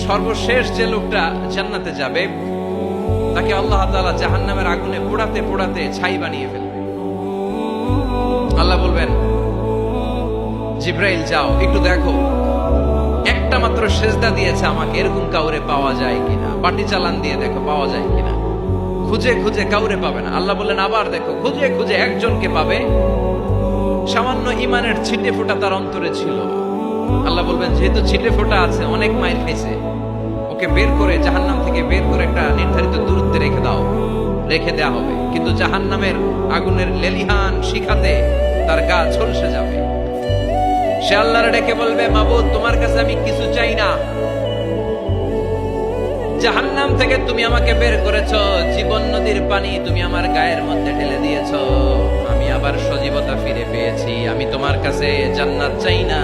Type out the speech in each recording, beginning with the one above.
সর্বশেষ যে লোকটা জান্নাতে যাবে তাকে আল্লাহ তাআলা জাহান্নামের আগুনে পোড়াতে পোড়াতে ছাই বানিয়ে ফেলবে। আল্লাহ বলবেন, জিব্রাইল যাও একটু দেখো, একটা মাত্র সেজদা দিয়েছে আমাকে, এরকম কাউরে পাওয়া যায় কিনা। পাটি চালান দিয়ে দেখো পাওয়া যায় কিনা। খুঁজে খুঁজে কাউরে পাবে না। আল্লাহ বললেন আবার দেখো, খুঁজে খুঁজে একজনকে পাবে, সামান্য ইমানের ছিটে ফোঁটা তার অন্তরে ছিল। আল্লাহ বলবেন, যেহেতু ছিটে ফোঁটা আছে, অনেক মাইর খাইছে, ওকে বের করে জাহান্নাম থেকে বের করে একটা নির্ধারিত দূরত্বে রেখে দাও। রেখে দেয়া হবে, কিন্তু জাহান্নামের আগুনের লেলিহান শিখাতে তার গা ঝলসে যাবে। সে আল্লাহর ডেকে বলবে, মাবুদ তোমার কাছে আমি কিছু চাই না, জাহান্নাম থেকে তুমি আমাকে বের করেছো, জীবন নদীর পানি তুমি আমার গায়ের মধ্যে ঢেলে দিয়েছো, আমি আবার সজীবতা ফিরে পেয়েছি। আমি তোমার কাছে জান্নাত চাই না,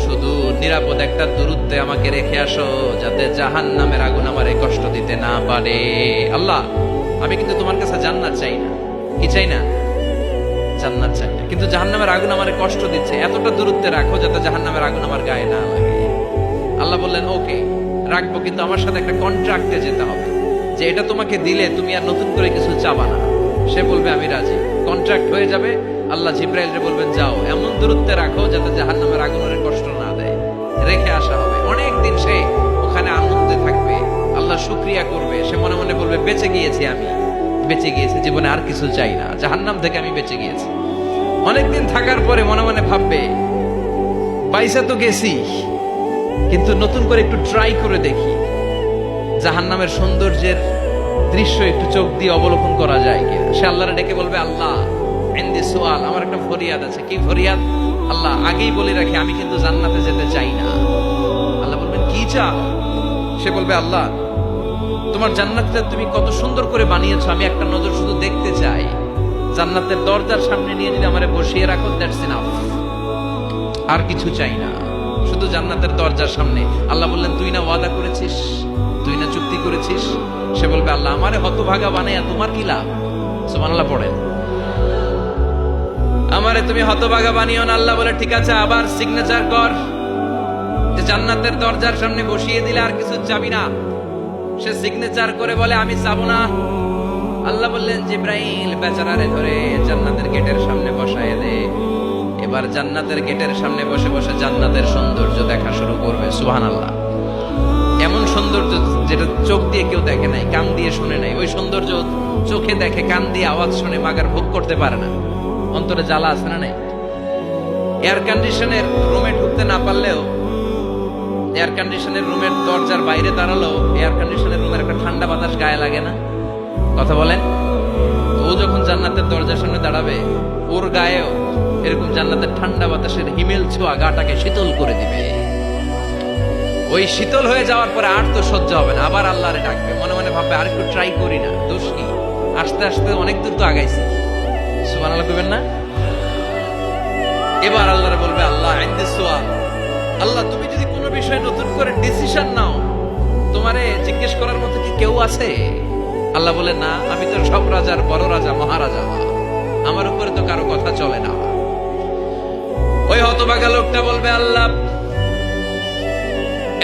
শুধু নিরাপদ একটা দূরত্বে আমাকে রেখে আসো, যাতে জাহান্নামের আগুন আমারে কষ্ট দিতে না পারে। আল্লাহ, আমি কিন্তু তোমার কাছে জান্নাত চাই না। কি চাই না? জান্নাত চাই না, কিন্তু জাহান্নামের আগুন আমারে কষ্ট দিচ্ছে, এতটা দূরত্বে রাখো যাতে জাহান্নামের আগুন আমার গায়ে না লাগে। আল্লাহ বললেন, ওকে রাখবো, কিন্তু আমার সাথে একটা কন্ট্রাক্টে যেতে হবে, যে এটা তোমাকে দিলে তুমি আর নতুন করে কিছু চাবা না। সে বলবে আমি রাজি, কন্ট্রাক্ট হয়ে যাবে। আল্লাহ জিব্রাইলকে বলবেন, যাও এমন দূরত্বে রাখো যাতে জাহান্নামের আগুনের কষ্ট না দেয়। রেখে আসা হবে, অনেক দিন সে ওখানে আনন্দে থাকবে, আল্লাহ শুকরিয়া করবে। সে মনে মনে বলবে, বেঁচে গিয়েছি, আমি বেঁচে গিয়েছি, জীবনে আর কিছু চাই না, জাহান্নাম থেকে আমি বেঁচে গিয়েছি। অনেকদিন থাকার পরে মনে মনে ভাববে, বাইসা তো গেছি, কিন্তু নতুন করে একটু ট্রাই করে দেখি, জাহান্নামের সৌন্দর্যের দৃশ্য একটু চোখ দিয়ে অবলোকন করা যায় কিনা। সে আল্লাহরে ডেকে বলবে, আল্লাহ ইনদি সুআল, আমার একটা ফরিয়াদ আছে। কি ফরিয়াদ? আল্লাহ আগেই বলে রাখি, আমি কিন্তু জান্নাতে যেতে চাই না। আল্লাহ বলবেন, কি চাও? সে বলবে, আল্লাহ তোমার জান্নাতটা তুমি কত সুন্দর করে বানিয়েছো, আমি একটা নজর শুধু দেখতে চাই। জান্নাতের দরজার সামনে নিয়ে যদি আমারে বসিয়ে রাখো, দ্যাটস ইনাফ, আর কিছু চাই না, শুধু জান্নাতের দরজার সামনে। আল্লাহ বললেন, তুই না ওয়াদা করেছিস, তুই না চুক্তি করেছিস। সে বলবে, আল্লাহ আমারে হতভাগা বানাইয়া তোমার কি লাভ? সুবহানাল্লাহ পড়েন, আমারে তুমি হতভাগা বানিও না। আল্লাহ বলে, ঠিক আছে, আবার সিগনেচার কর যে জান্নাতের দরজার সামনে বসিয়ে দিলে আর কিছু চাবি না। সে সিগনেচার করে বলে, আমি চাবো না। আল্লাহ বললেন, জিব্রাইল বেচারারে ধরে জান্নাতের গেটের সামনে বসায় দে। এবার জান্নাতের গেটের সামনে বসে বসে জান্নাতের সৌন্দর্য দেখা শুরু করবে। সুবহানাল্লাহ, এমন সৌন্দর্য যেটা চোখ দিয়ে কেউ দেখে নাই, কান দিয়ে শুনে নাই। ওই সৌন্দর্য চোখে দেখে, কান দিয়ে আওয়াজ শুনে মাগার ভোগ করতে পারে না। অন্তরে জ্বালা আছে না নাই? এয়ার কন্ডিশনের রুমে ঢুকতে না পারলেও, এয়ার কন্ডিশনের রুমের দরজার বাইরে দাঁড়ালো, এয়ার কন্ডিশনের রুমের একটা ঠান্ডা বাতাস গায়ে লাগে না? কথা বলেন। ও যখন জান্নাতের দরজার সামনে দাঁড়াবে, ওর গায়েও এরকম জান্নাতের ঠান্ডা বাতাসের হিমেল ছোঁয়া গাটাকে শীতল করে দিবে। ওই শীতল হয়ে যাওয়ার পরে আর তো সহ্য হবে না, আবার আল্লাহরে ডাকবে, মনে মনে ভাববে, আর একটু ট্রাই করি না, দোষ কি, আস্তে আস্তে অনেক দূর তো আগাইছি। সুবহানাল্লাহ কইবেন না? এবার আল্লাহরে বলবে, আল্লাহ ইনদি সুআল, আল্লাহ তুমি যদি কোনো বিষয়ে নতুন করে ডিসিশন নাও, তোমারে জিজ্ঞেস করার মতো কি কেউ আছে? আল্লাহ বলে, না, আমি তো সব রাজার বড় রাজা, মহারাজা, আমার উপরে তো কারো কথা চলে না। ওই হতভাগা লোকটা বলবে, আল্লাহ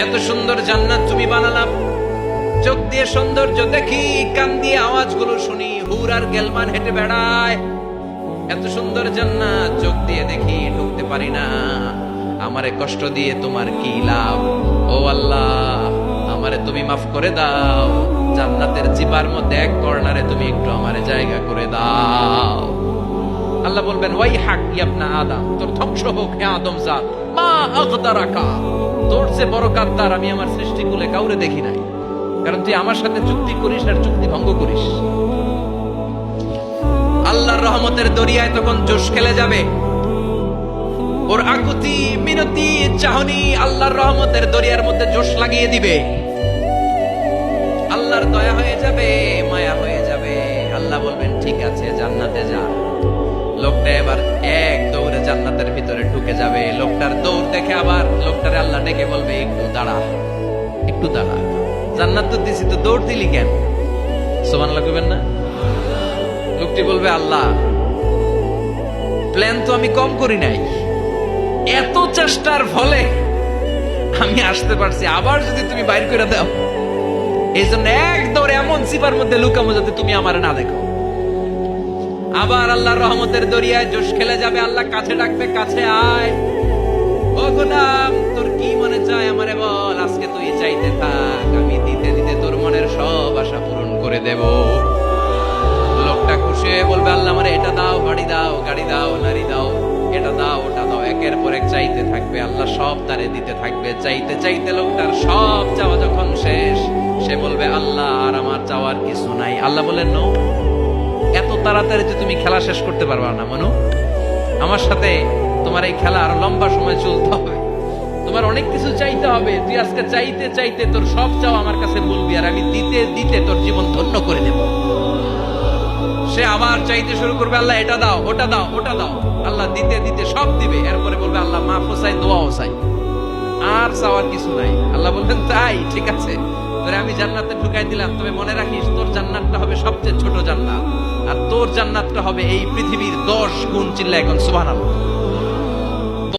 এত সুন্দর জান্নাত তুমি বানালাম, চোখ দিয়ে সৌন্দর্য দেখি, কান দিয়ে আওয়াজগুলো শুনি, হুর আর গেলমান হেঁটে বেড়ায়, এত সুন্দর জান্নাত চোখ দিয়ে দেখি, ঢুকতে পারি না, আমারে কষ্ট দিয়ে তোমার কি লাভ? ও আল্লাহ, আমারে তুমি মাফ করে দাও, জান্নাতের জিবার মধ্যে এক কর্নারে তুমি একটু আমারে জায়গা করে দাও। আল্লাহ বলবেন, ওয়াই হাক ইবনা আদম, তোর ধ্বংস হোক হে আদম জাত, মা আগদারাকা, তোর যে বড় গাদ্দার আমি আমার সৃষ্টিকুলে কাউরে দেখি নাই, কারণ তুই আমার সাথে চুক্তি করিস আর চুক্তি ভঙ্গ করিস। আল্লাহর রহমতের দরিয়ায় তখন জোশ খেলে যাবে, ওর আকুতি মিনতি চাহনি আল্লাহর রহমতের দরিয়ার মধ্যে জোশ লাগিয়ে দিবে। আল্লাহর দয়া হয়ে যাবে, মায়া হয়ে যাবে। আল্লাহ বলবেন, ঠিক আছে, জান্নাতে যা। লোকটা এবার এক দৌড়ে জান্নাতের ভিতরে ঢুকে যাবে। লোকটার দৌড় দেখে আবার লোকটারে আল্লাহ ডেকে বলবে, একটু দাঁড়া, একটু দাঁড়া, জান্নাত তো দিছি, তো দৌড় দিলি কেন? সুবহানাল্লাহ কইবেন না? লোকটি বলবে, আল্লাহ প্ল্যান তো আমি কম করি নাই, এত চেষ্টার ফলে আমি আসতে পারছি, আবার যদি তুমি বাইর করে দাও, এই জন্য এক দৌড়ে এমন সিপার মধ্যে লুকামো যাতে তুমি আমার না দেখো। আবার আল্লাহর রহমতের দরিয়ায় জোশ খেলে যাবে, আল্লাহ কাছে ডাকবে, কাছে আয়, ও গোলাম তোর কি মনে চায় আমারে বল, আজকে তুই চাইতে থাক, আমি দিতে দিতে তোর মনের সব আশা পূরণ করে দেব। লোকটা খুশি হয়ে বলবে, আল্লাহ আমারে এটা দাও, বাড়ি দাও, গাড়ি দাও, নারী দাও, এটা দাও, ওটা দাও, একের পর এক চাইতে থাকবে, আল্লাহ সব তারে দিতে থাকবে। চাইতে চাইতে লোকটার সব চাওয়া যখন শেষ, সে বলবে, আল্লাহ আর আমার চাওয়ার কিছু নাই। আল্লাহ বলেন, নো, এত তাড়াতাড়ি যে তুমি খেলা শেষ করতে পারবা না মানু, আমার সাথে তোমার এই খেলা আরো লম্বা সময় চলতে হবে, তোমার অনেক কিছু চাইতে হবে। তুই আজকে চাইতে চাইতে তোর সব চাও আমার কাছে বলবি, আর আমি দিতে দিতে তোর জীবন ধন্য করে দেব। সে আবার চাইতে শুরু করবে, আল্লাহ এটা দাও, ওটা দাও, ওটা দাও, আল্লাহ দিতে দিতে সব দিবে। এরপরে বলবে, আল্লাহ মাফও চাই, দোয়াও চাই, আর চাওয়ার কিছু নাই। আল্লাহ বলবেন, তাই ঠিক আছে, তোরে আমি জান্নাতে ঢুকাই দিলাম, তবে মনে রাখিস তোর জান্নাতটা হবে সবচেয়ে ছোট জান্নাত, আর তোর জান্নাতটা হবে এই পৃথিবীর 10 গুণ। চিল্লা এখন সুবহানাল্লাহ।